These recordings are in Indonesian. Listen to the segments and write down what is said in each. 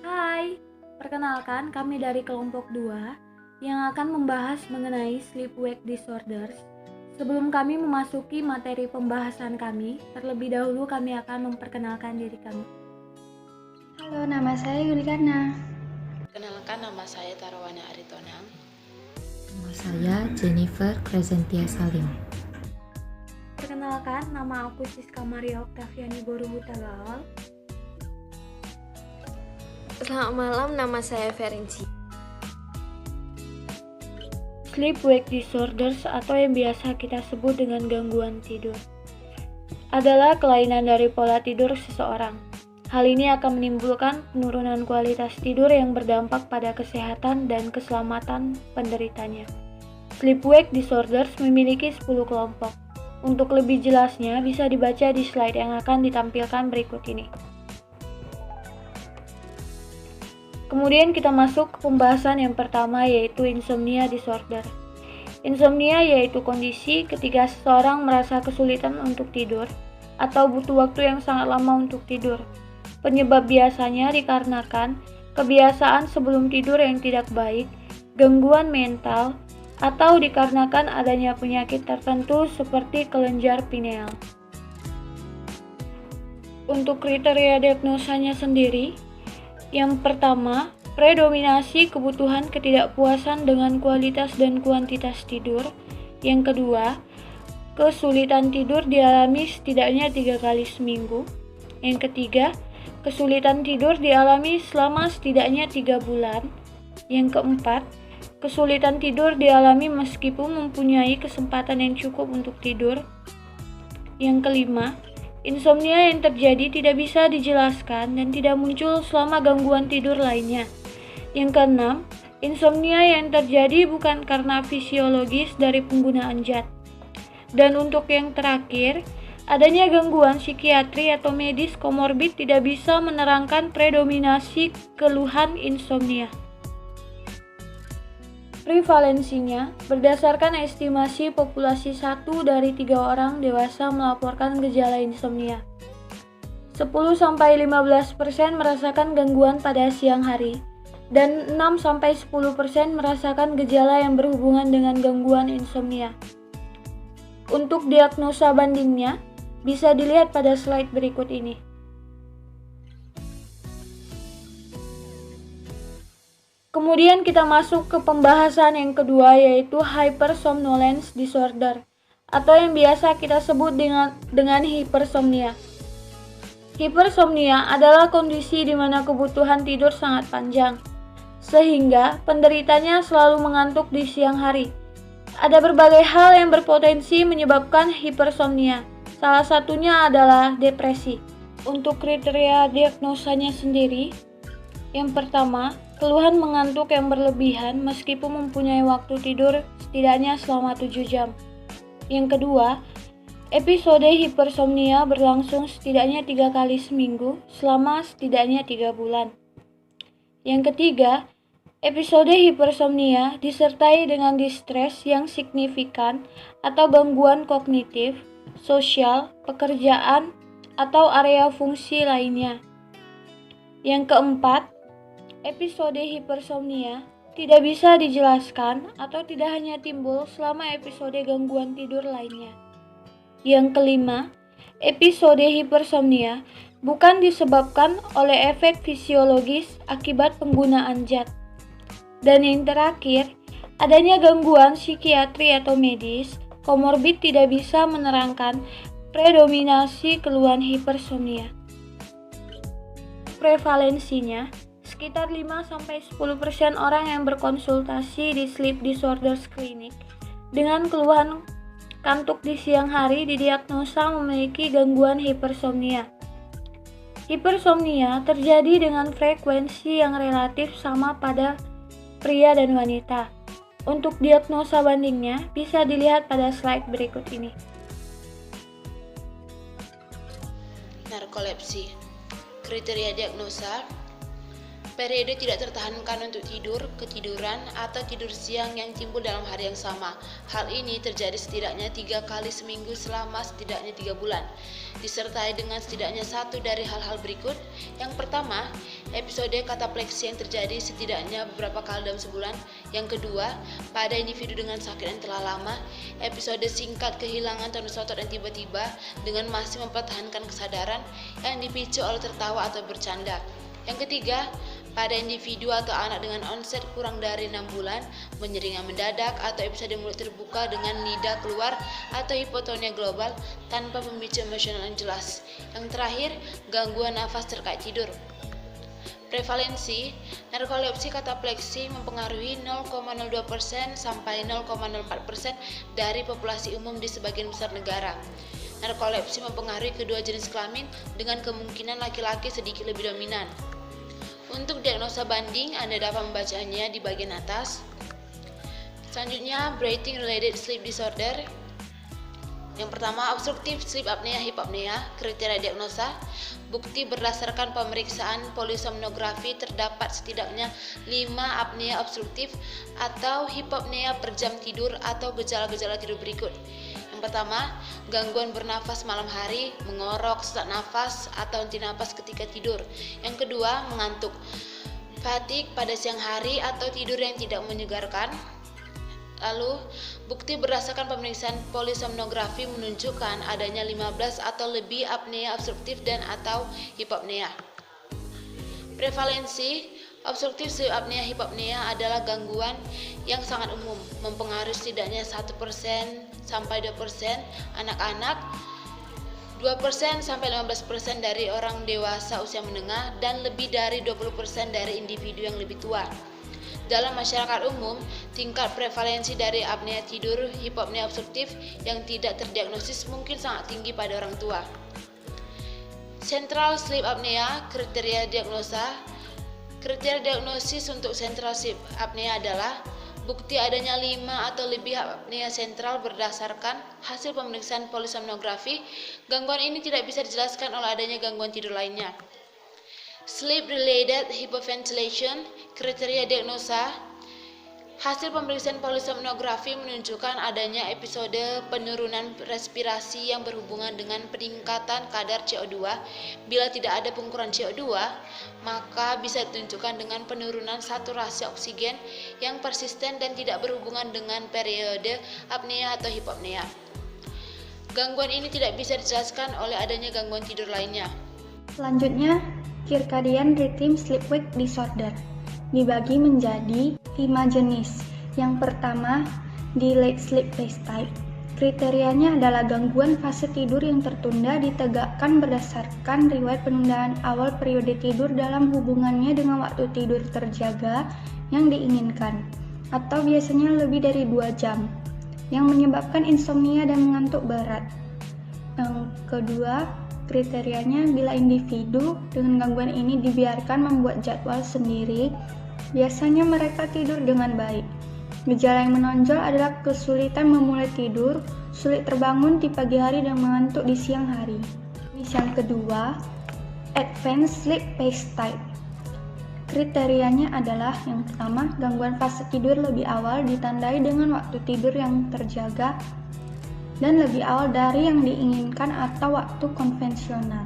Hai, perkenalkan kami dari kelompok 2 yang akan membahas mengenai sleep-wake disorders. Sebelum kami memasuki materi pembahasan kami, terlebih dahulu kami akan memperkenalkan diri kami. Halo, nama saya Yulikana. Kenalkan, nama saya Tarwana Aritonang. Nama saya Jennifer Crescentia Salim. Perkenalkan, nama aku Siska Maria Oktaviani Boruhuta Lawal. Selamat malam, nama saya Ferenci. Sleep-wake disorders atau yang biasa kita sebut dengan gangguan tidur adalah kelainan dari pola tidur seseorang. Hal ini akan menimbulkan penurunan kualitas tidur yang berdampak pada kesehatan dan keselamatan penderitanya. Sleep-wake disorders memiliki 10 kelompok. Untuk lebih jelasnya bisa dibaca di slide yang akan ditampilkan berikut ini. Kemudian kita masuk ke pembahasan yang pertama, yaitu insomnia disorder. Insomnia yaitu kondisi ketika seseorang merasa kesulitan untuk tidur atau butuh waktu yang sangat lama untuk tidur. Penyebab biasanya dikarenakan kebiasaan sebelum tidur yang tidak baik, gangguan mental, atau dikarenakan adanya penyakit tertentu seperti kelenjar pineal. Untuk kriteria diagnosanya sendiri, yang pertama, predominasi kebutuhan ketidakpuasan dengan kualitas dan kuantitas tidur. Yang kedua, kesulitan tidur dialami setidaknya 3 kali seminggu. Yang ketiga, kesulitan tidur dialami selama setidaknya 3 bulan. Yang keempat, kesulitan tidur dialami meskipun mempunyai kesempatan yang cukup untuk tidur. Yang kelima, insomnia yang terjadi tidak bisa dijelaskan dan tidak muncul selama gangguan tidur lainnya. Yang keenam, insomnia yang terjadi bukan karena fisiologis dari penggunaan zat. Dan untuk yang terakhir, adanya gangguan psikiatri atau medis komorbid tidak bisa menerangkan predominasi keluhan insomnia. Prevalensinya, berdasarkan estimasi populasi 1 dari 3 orang dewasa melaporkan gejala insomnia. 10-15% merasakan gangguan pada siang hari, dan 6-10% merasakan gejala yang berhubungan dengan gangguan insomnia. Untuk diagnosa bandingnya, bisa dilihat pada slide berikut ini. Kemudian kita masuk ke pembahasan yang kedua, yaitu hypersomnolence disorder atau yang biasa kita sebut dengan hipersomnia. Hipersomnia adalah kondisi di mana kebutuhan tidur sangat panjang, sehingga penderitanya selalu mengantuk di siang hari. Ada berbagai hal yang berpotensi menyebabkan hipersomnia. Salah satunya adalah depresi. Untuk kriteria diagnosanya sendiri, yang pertama, keluhan mengantuk yang berlebihan meskipun mempunyai waktu tidur setidaknya selama 7 jam. Yang kedua, episode hipersomnia berlangsung setidaknya 3 kali seminggu selama setidaknya 3 bulan. Yang ketiga, episode hipersomnia disertai dengan distres yang signifikan atau gangguan kognitif, sosial, pekerjaan, atau area fungsi lainnya. Yang keempat, episode hipersomnia tidak bisa dijelaskan atau tidak hanya timbul selama episode gangguan tidur lainnya. Yang kelima, episode hipersomnia bukan disebabkan oleh efek fisiologis akibat penggunaan zat. Dan yang terakhir, adanya gangguan psikiatri atau medis komorbid tidak bisa menerangkan predominasi keluhan hipersomnia. Prevalensinya, sekitar 5-10% orang yang berkonsultasi di sleep disorders clinic dengan keluhan kantuk di siang hari didiagnosa memiliki gangguan hipersomnia. Hipersomnia terjadi dengan frekuensi yang relatif sama pada pria dan wanita. Untuk diagnosa bandingnya bisa dilihat pada slide berikut ini. Narkolepsi. Kriteria diagnosa: periode tidak tertahankan untuk tidur, ketiduran, atau tidur siang yang timbul dalam hari yang sama. Hal ini terjadi setidaknya 3 kali seminggu selama setidaknya 3 bulan, disertai dengan setidaknya satu dari hal-hal berikut. Yang pertama, episode katapleksi yang terjadi setidaknya beberapa kali dalam sebulan. Yang kedua, pada individu dengan sakit yang telah lama, episode singkat kehilangan tonus otot yang tiba-tiba dengan masih mempertahankan kesadaran yang dipicu oleh tertawa atau bercanda. Yang ketiga, pada individu atau anak dengan onset kurang dari 6 bulan, menyeringan mendadak atau episode mulut terbuka dengan lidah keluar atau hipotonia global tanpa pemicu emosional yang jelas. Yang terakhir, gangguan nafas terkait tidur. Prevalensi narkolepsi katapleksi mempengaruhi 0,02% sampai 0,04% dari populasi umum di sebagian besar negara. Narkolepsi mempengaruhi kedua jenis kelamin dengan kemungkinan laki-laki sedikit lebih dominan. Untuk diagnosa banding, Anda dapat membacanya di bagian atas. Selanjutnya, breathing related sleep disorder. Yang pertama, obstructive sleep apnea hypopnea. Kriteria diagnosa: bukti berdasarkan pemeriksaan polisomnografi terdapat setidaknya 5 apnea obstruktif atau hipopnea per jam tidur atau gejala-gejala tidur berikut. Yang pertama, gangguan bernafas malam hari, mengorok, sesak nafas, atau henti nafas ketika tidur. Yang kedua, mengantuk, fatigue pada siang hari atau tidur yang tidak menyegarkan. Lalu, bukti berdasarkan pemeriksaan polisomnografi menunjukkan adanya 15 atau lebih apnea obstruktif dan atau hipopnea. Prevalensi obstruktif sleep apnea hypopnea adalah gangguan yang sangat umum, mempengaruhi setidaknya 1% sampai 2% anak-anak, 2% sampai 15% dari orang dewasa usia menengah, dan lebih dari 20% dari individu yang lebih tua. Dalam masyarakat umum, tingkat prevalensi dari apnea tidur hipopnea obstruktif yang tidak terdiagnosis mungkin sangat tinggi pada orang tua. Central sleep apnea, kriteria diagnosa. Kriteria diagnosis untuk central sleep apnea adalah bukti adanya 5 atau lebih apnea sentral berdasarkan hasil pemeriksaan polisomnografi. Gangguan ini tidak bisa dijelaskan oleh adanya gangguan tidur lainnya. Sleep related hypoventilation, kriteria diagnosa. Hasil pemeriksaan polisomnografi menunjukkan adanya episode penurunan respirasi yang berhubungan dengan peningkatan kadar CO2. Bila tidak ada pengukuran CO2, maka bisa ditunjukkan dengan penurunan saturasi oksigen yang persisten dan tidak berhubungan dengan periode apnea atau hipopnea. Gangguan ini tidak bisa dijelaskan oleh adanya gangguan tidur lainnya. Selanjutnya, circadian rhythm sleep-wake disorder dibagi menjadi 5 jenis. Yang pertama, delayed sleep phase type. Kriterianya adalah gangguan fase tidur yang tertunda ditegakkan berdasarkan riwayat penundaan awal periode tidur dalam hubungannya dengan waktu tidur terjaga yang diinginkan, atau biasanya lebih dari 2 jam, yang menyebabkan insomnia dan mengantuk berat. Yang kedua, kriterianya bila individu dengan gangguan ini dibiarkan membuat jadwal sendiri, biasanya mereka tidur dengan baik. Gejala yang menonjol adalah kesulitan memulai tidur, sulit terbangun di pagi hari dan mengantuk di siang hari. Yang kedua, advanced sleep phase type. Kriterianya adalah yang pertama, gangguan fase tidur lebih awal ditandai dengan waktu tidur yang terjaga dan lebih awal dari yang diinginkan atau waktu konvensional.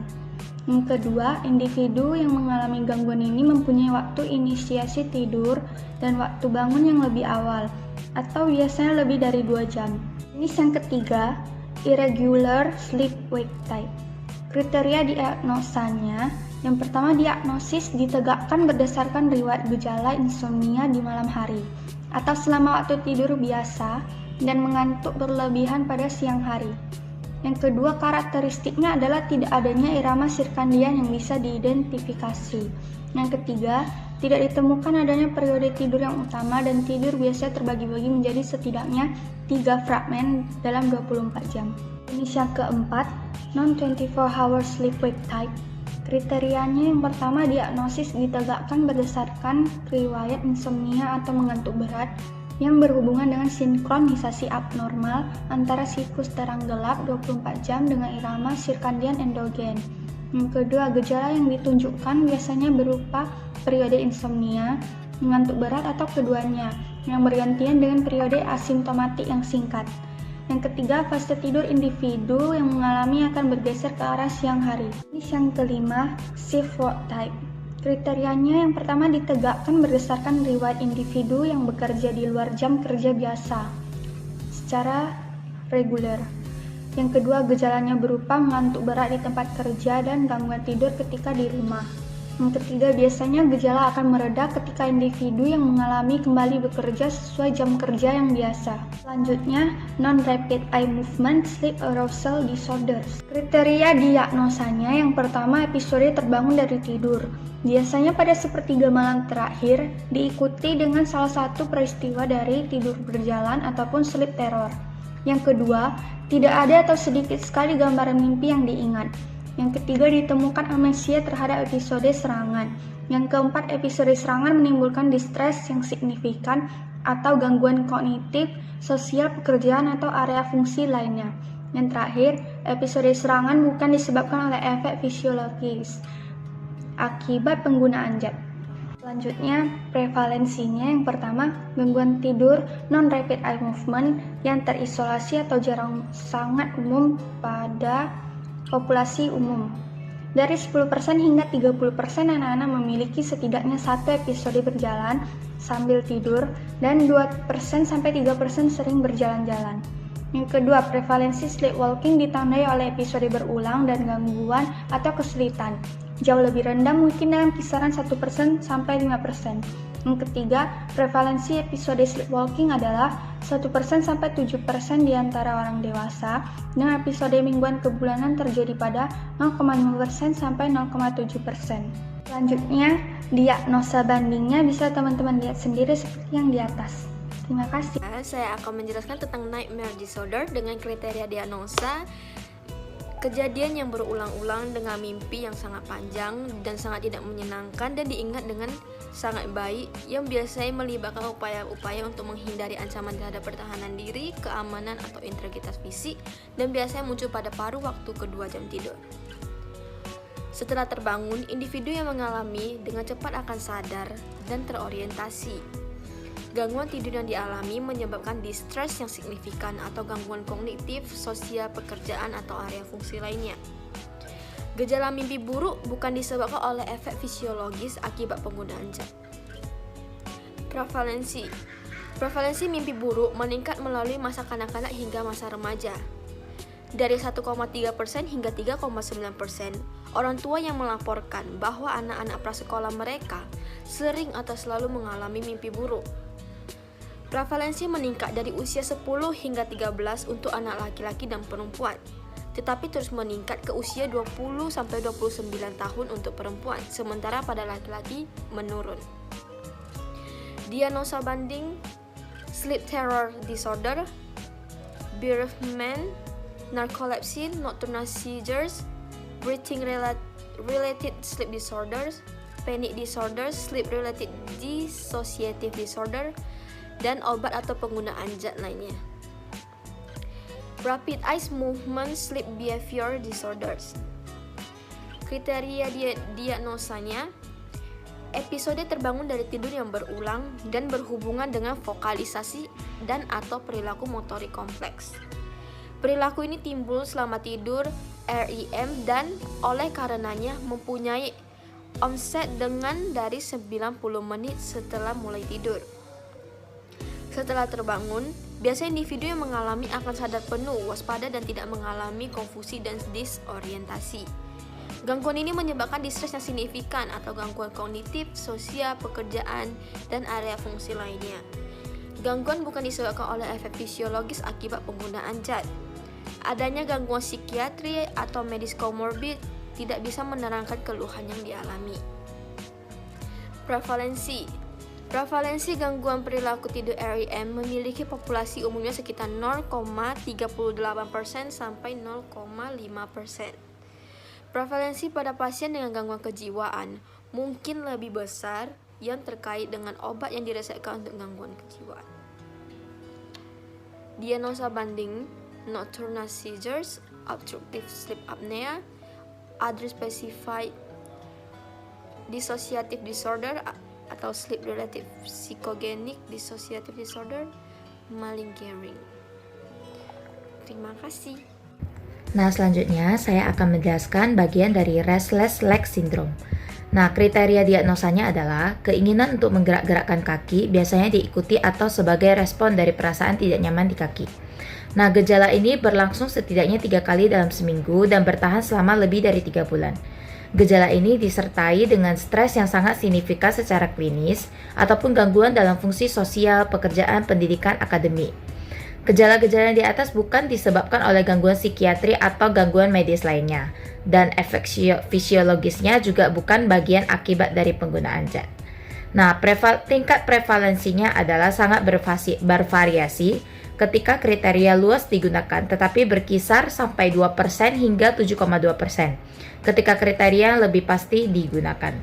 Yang kedua, individu yang mengalami gangguan ini mempunyai waktu inisiasi tidur dan waktu bangun yang lebih awal, atau biasanya lebih dari 2 jam. Jenis yang ketiga, irregular sleep-wake type. Kriteria diagnosanya, yang pertama diagnosis ditegakkan berdasarkan riwayat gejala insomnia di malam hari, atau selama waktu tidur biasa dan mengantuk berlebihan pada siang hari. Yang kedua, karakteristiknya adalah tidak adanya irama sirkadian yang bisa diidentifikasi. Yang ketiga, tidak ditemukan adanya periode tidur yang utama dan tidur biasanya terbagi-bagi menjadi setidaknya 3 fragmen dalam 24 jam. Jenis yang keempat, non-24 hour sleep-wake type. Kriterianya yang pertama, diagnosis ditegakkan berdasarkan riwayat insomnia atau mengantuk berat yang berhubungan dengan sinkronisasi abnormal antara siklus terang gelap 24 jam dengan irama sirkadian endogen. Yang kedua, gejala yang ditunjukkan biasanya berupa periode insomnia, mengantuk berat atau keduanya, yang bergantian dengan periode asimptomatik yang singkat. Yang ketiga, fase tidur individu yang mengalami akan bergeser ke arah siang hari. Yang kelima, shift work type. Kriterianya yang pertama ditegakkan berdasarkan riwayat individu yang bekerja di luar jam kerja biasa secara reguler. Yang kedua, gejalanya berupa mengantuk berat di tempat kerja dan gangguan tidur ketika di rumah. Yang ketiga, biasanya gejala akan mereda ketika individu yang mengalami kembali bekerja sesuai jam kerja yang biasa. Selanjutnya, non-rapid eye movement sleep arousal disorders. Kriteria diagnosanya yang pertama, episode terbangun dari tidur. Biasanya pada sepertiga malam terakhir, diikuti dengan salah satu peristiwa dari tidur berjalan ataupun sleep terror. Yang kedua, tidak ada atau sedikit sekali gambaran mimpi yang diingat. Yang ketiga, ditemukan amnesia terhadap episode serangan. Yang keempat, episode serangan menimbulkan distres yang signifikan atau gangguan kognitif, sosial, pekerjaan, atau area fungsi lainnya. Yang terakhir, episode serangan bukan disebabkan oleh efek fisiologis akibat penggunaan zat. Selanjutnya, prevalensinya yang pertama, gangguan tidur non-rapid eye movement yang terisolasi atau jarang sangat umum pada populasi umum. Dari 10% hingga 30% anak-anak memiliki setidaknya satu episode berjalan sambil tidur dan 2% sampai 3% sering berjalan-jalan. Yang kedua, prevalensi sleepwalking ditandai oleh episode berulang dan gangguan atau kesulitan. Jauh lebih rendah, mungkin dalam kisaran 1% sampai 5%. Yang ketiga, prevalensi episode sleepwalking adalah 1% sampai 7% di antara orang dewasa, dengan episode mingguan ke bulanan terjadi pada 0,5% sampai 0,7%. Selanjutnya, diagnosa bandingnya bisa teman-teman lihat sendiri seperti yang di atas. Terima kasih. Saya akan menjelaskan tentang nightmare disorder dengan kriteria diagnosa. Kejadian yang berulang-ulang dengan mimpi yang sangat panjang dan sangat tidak menyenangkan dan diingat dengan sangat baik, yang biasanya melibatkan upaya-upaya untuk menghindari ancaman terhadap pertahanan diri, keamanan atau integritas fisik, dan biasanya muncul pada paruh waktu kedua jam tidur. Setelah terbangun, individu yang mengalami dengan cepat akan sadar dan terorientasi. Gangguan tidur yang dialami menyebabkan distres yang signifikan atau gangguan kognitif, sosial, pekerjaan, atau area fungsi lainnya. Gejala mimpi buruk bukan disebabkan oleh efek fisiologis akibat penggunaan zat. Prevalensi mimpi buruk meningkat melalui masa kanak-kanak hingga masa remaja. Dari 1,3% hingga 3,9%, orang tua yang melaporkan bahwa anak-anak prasekolah mereka sering atau selalu mengalami mimpi buruk. Prevalensi meningkat dari usia 10 hingga 13 untuk anak laki-laki dan perempuan, tetapi terus meningkat ke usia 20 sampai 29 tahun untuk perempuan, sementara pada laki-laki menurun. Diagnosa banding sleep terror disorder, bereavement, narcolepsy, nocturnal seizures, breathing related sleep disorders, panic disorders, sleep related dissociative disorder, dan obat atau penggunaan zat lainnya. Rapid eye movement sleep behavior disorders. Kriteria diagnosanya, episode terbangun dari tidur yang berulang dan berhubungan dengan vokalisasi dan atau perilaku motorik kompleks. Perilaku ini timbul selama tidur REM dan oleh karenanya mempunyai onset dengan dari 90 menit setelah mulai tidur. Setelah terbangun, biasanya individu yang mengalami akan sadar penuh, waspada, dan tidak mengalami konfusi dan disorientasi. Gangguan ini menyebabkan distres yang signifikan atau gangguan kognitif, sosial, pekerjaan, dan area fungsi lainnya. Gangguan bukan disebabkan oleh efek fisiologis akibat penggunaan zat. Adanya gangguan psikiatri atau medis komorbid tidak bisa menerangkan keluhan yang dialami. Prevalensi gangguan perilaku tidur REM memiliki populasi umumnya sekitar 0,38% sampai 0,5%. Prevalensi pada pasien dengan gangguan kejiwaan mungkin lebih besar yang terkait dengan obat yang diresepkan untuk gangguan kejiwaan. Diagnosa banding nocturnal seizures, obstructive sleep apnea, other specified dissociative disorder atau sleep related psychogenic dissociative disorder, malingering. Terima kasih. Nah, selanjutnya saya akan menjelaskan bagian dari restless leg syndrome. Nah, kriteria diagnosanya adalah keinginan untuk menggerak-gerakkan kaki biasanya diikuti atau sebagai respon dari perasaan tidak nyaman di kaki. Nah, gejala ini berlangsung setidaknya 3 kali dalam seminggu dan bertahan selama lebih dari 3 bulan. Gejala ini disertai dengan stres yang sangat signifikan secara klinis ataupun gangguan dalam fungsi sosial, pekerjaan, pendidikan, akademik. Gejala-gejala yang di atas bukan disebabkan oleh gangguan psikiatri atau gangguan medis lainnya, dan efek fisiologisnya juga bukan bagian akibat dari penggunaan zat. Nah, tingkat prevalensinya adalah sangat bervariasi ketika kriteria luas digunakan, tetapi berkisar sampai 2% hingga 7,2% ketika kriteria lebih pasti digunakan.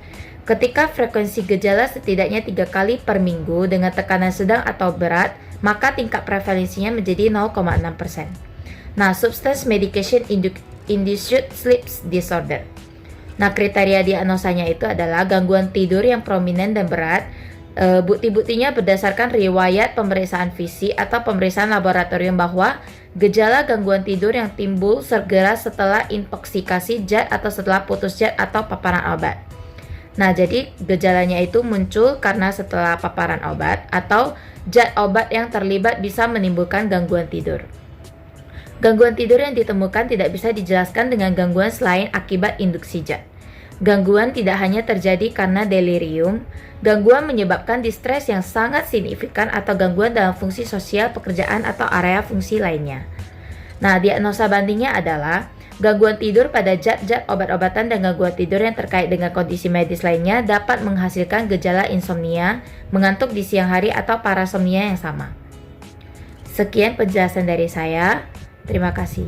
Ketika frekuensi gejala setidaknya 3 kali per minggu dengan tekanan sedang atau berat, maka tingkat prevalensinya menjadi 0,6%. Nah, substance medication induced sleep disorder. Nah, kriteria diagnosanya itu adalah gangguan tidur yang prominent dan berat. Bukti-buktinya berdasarkan riwayat pemeriksaan fisik atau pemeriksaan laboratorium bahwa gejala gangguan tidur yang timbul segera setelah intoksikasi zat atau setelah putus zat atau paparan obat. Nah, jadi gejalanya itu muncul karena setelah paparan obat atau zat obat yang terlibat bisa menimbulkan gangguan tidur. Gangguan tidur yang ditemukan tidak bisa dijelaskan dengan gangguan selain akibat induksi zat. Gangguan tidak hanya terjadi karena delirium, gangguan menyebabkan distres yang sangat signifikan atau gangguan dalam fungsi sosial, pekerjaan, atau area fungsi lainnya. Nah, diagnosa bandingnya adalah gangguan tidur pada zat-zat obat-obatan dan gangguan tidur yang terkait dengan kondisi medis lainnya dapat menghasilkan gejala insomnia, mengantuk di siang hari, atau parasomnia yang sama. Sekian penjelasan dari saya. Terima kasih.